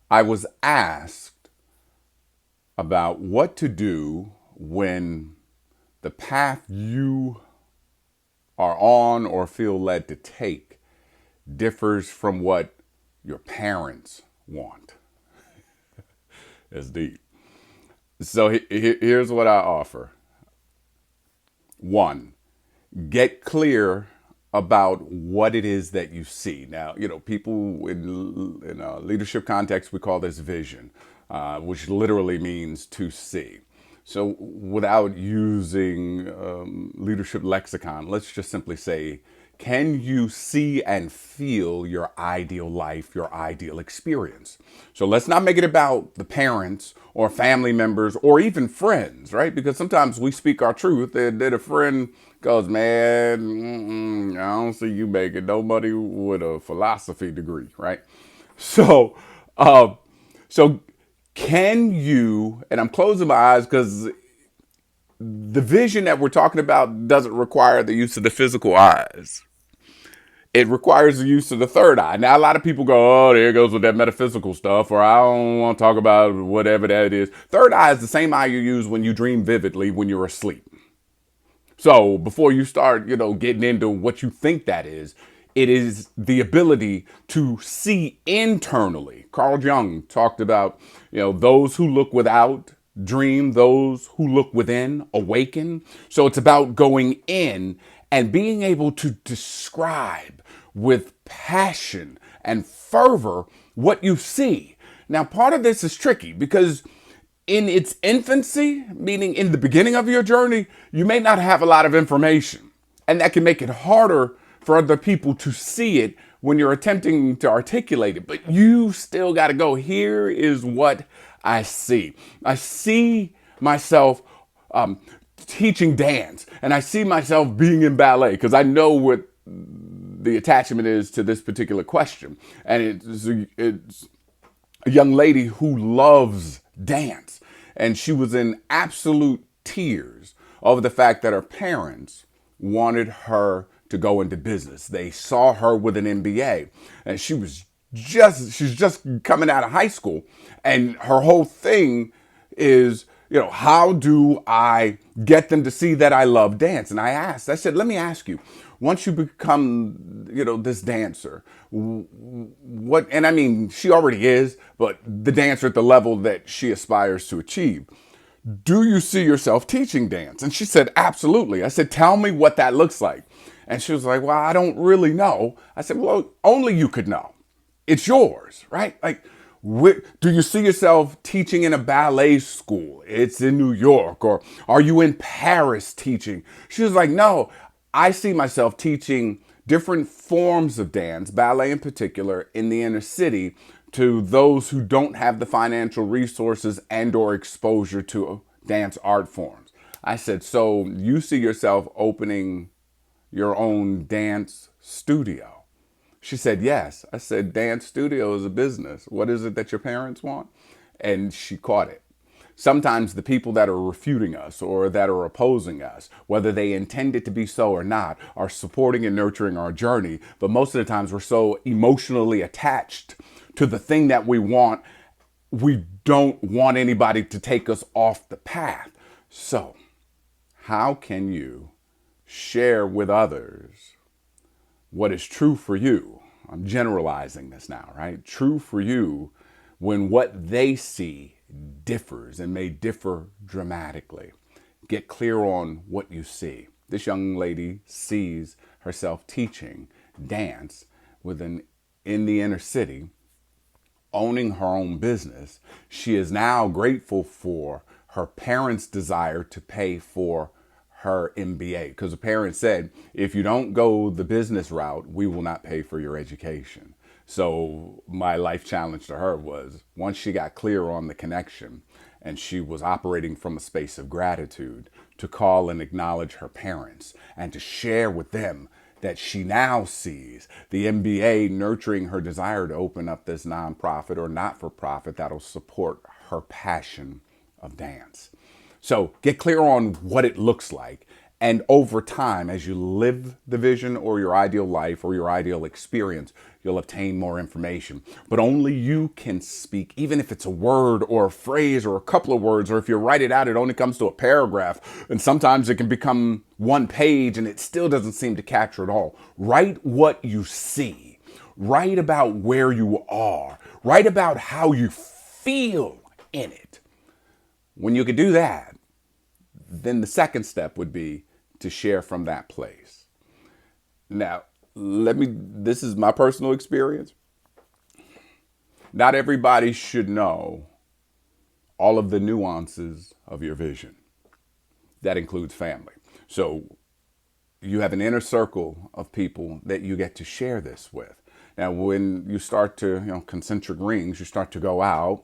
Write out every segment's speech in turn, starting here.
I was asked about what to do when the path you are on or feel led to take differs from what your parents want. It's deep. So here's what I offer. One, get clear about what it is that you see. Now, people in leadership context, we call this vision, which literally means to see. So, without using leadership lexicon, let's just simply say, can you see and feel your ideal life, your ideal experience? So let's not make it about the parents or family members or even friends, right? Because sometimes we speak our truth and then a friend goes, man, I don't see you making no money with a philosophy degree, right? So, uh, so can you, and I'm closing my eyes because the vision that we're talking about doesn't require the use of the physical eyes. It requires the use of the third eye. Now, a lot of people go, oh, there goes with that metaphysical stuff, or I don't want to talk about whatever that is. Third eye is the same eye you use when you dream vividly when you're asleep. So before you start, getting into what you think that is, it is the ability to see internally. Carl Jung talked about, those who look without dream, those who look within awaken. So it's about going in and being able to describe with passion and fervor what you see. Now, part of this is tricky because in its infancy, meaning in the beginning of your journey, you may not have a lot of information. And that can make it harder for other people to see it when you're attempting to articulate it. But you still got to go, here is what I see. I see myself teaching dance, and I see myself being in ballet because I know what the attachment is to this particular question. And it's a young lady who loves dance. And she was in absolute tears over the fact that her parents wanted her to go into business. They saw her with an MBA, and she's just coming out of high school. And her whole thing is, how do I get them to see that I love dance? And I said, let me ask you, once you become, this dancer, what, and I mean, she already is, but the dancer at the level that she aspires to achieve, do you see yourself teaching dance? And she said, absolutely. I said, tell me what that looks like. And she was like, well, I don't really know. I said, well, only you could know. It's yours, right? Like, do you see yourself teaching in a ballet school? It's in New York. Or are you in Paris teaching? She was like, no, I see myself teaching different forms of dance, ballet in particular, in the inner city to those who don't have the financial resources and or exposure to dance art forms. I said, so you see yourself opening your own dance studio? She said, yes. I said, dance studio is a business. What is it that your parents want? And she caught it. Sometimes the people that are refuting us or that are opposing us, whether they intend it to be so or not, are supporting and nurturing our journey. But most of the times we're so emotionally attached to the thing that we want, we don't want anybody to take us off the path. So, how can you share with others what is true for you? I'm generalizing this now, right? True for you when what they see differs and may differ dramatically. Get clear on what you see. This young lady sees herself teaching dance in the inner city, owning her own business. She is now grateful for her parents' desire to pay for her MBA because the parents said, if you don't go the business route, we will not pay for your education. So my life challenge to her was, once she got clear on the connection and she was operating from a space of gratitude, to call and acknowledge her parents and to share with them that she now sees the MBA nurturing her desire to open up this nonprofit or not-for-profit that'll support her passion of dance. So get clear on what it looks like And over time, as you live the vision or your ideal life or your ideal experience, you'll obtain more information. But only you can speak, even if it's a word or a phrase or a couple of words, or if you write it out, it only comes to a paragraph. And sometimes it can become one page and it still doesn't seem to capture it all. Write what you see. Write about where you are. Write about how you feel in it. When you can do that, then the second step would be to share from that place. Now, this is my personal experience. Not everybody should know all of the nuances of your vision. That includes family. So you have an inner circle of people that you get to share this with. Now, when you start to, concentric rings, you start to go out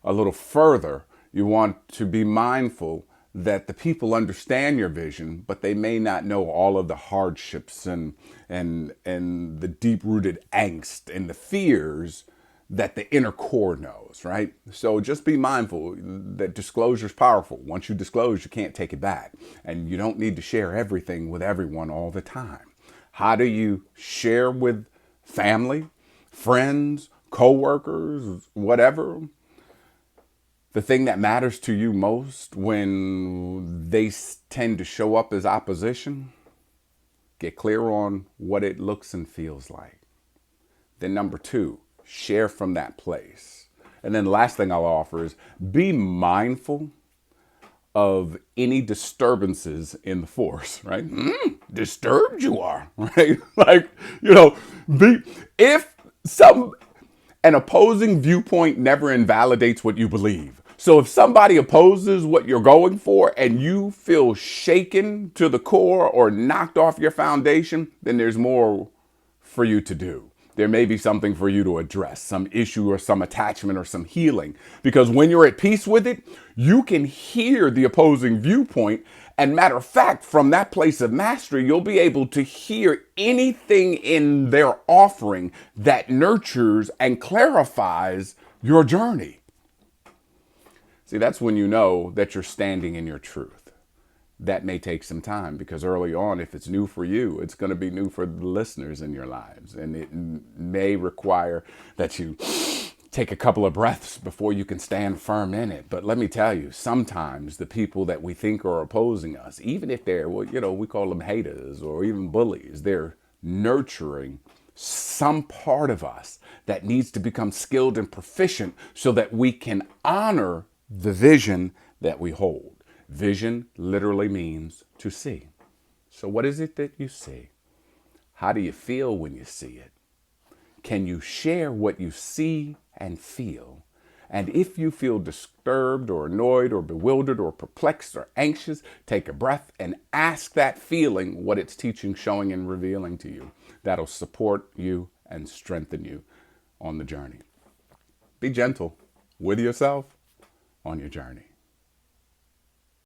a little further, you want to be mindful that the people understand your vision, but they may not know all of the hardships and the deep-rooted angst and the fears that the inner core knows, right? So just be mindful that disclosure is powerful. Once you disclose, you can't take it back. And you don't need to share everything with everyone all the time. How do you share with family, friends, coworkers, whatever? The thing that matters to you most when they tend to show up as opposition, get clear on what it looks and feels like. Then number 2, share from that place. And then the last thing I'll offer is be mindful of any disturbances in the force, right? Disturbed you are, right? If an opposing viewpoint never invalidates what you believe. So if somebody opposes what you're going for and you feel shaken to the core or knocked off your foundation, then there's more for you to do. There may be something for you to address, some issue or some attachment or some healing. Because when you're at peace with it, you can hear the opposing viewpoint. And matter of fact, from that place of mastery, you'll be able to hear anything in their offering that nurtures and clarifies your journey. See, that's when you know that you're standing in your truth. That may take some time because early on, if it's new for you, it's going to be new for the listeners in your lives. And it may require that you take a couple of breaths before you can stand firm in it. But let me tell you, sometimes the people that we think are opposing us, even if they're, we call them haters or even bullies, they're nurturing some part of us that needs to become skilled and proficient so that we can honor the vision that we hold. Vision literally means to see. So what is it that you see? How do you feel when you see it? Can you share what you see and feel? And if you feel disturbed or annoyed or bewildered or perplexed or anxious, take a breath and ask that feeling what it's teaching, showing, and revealing to you. That'll support you and strengthen you on the journey. Be gentle with yourself on your journey.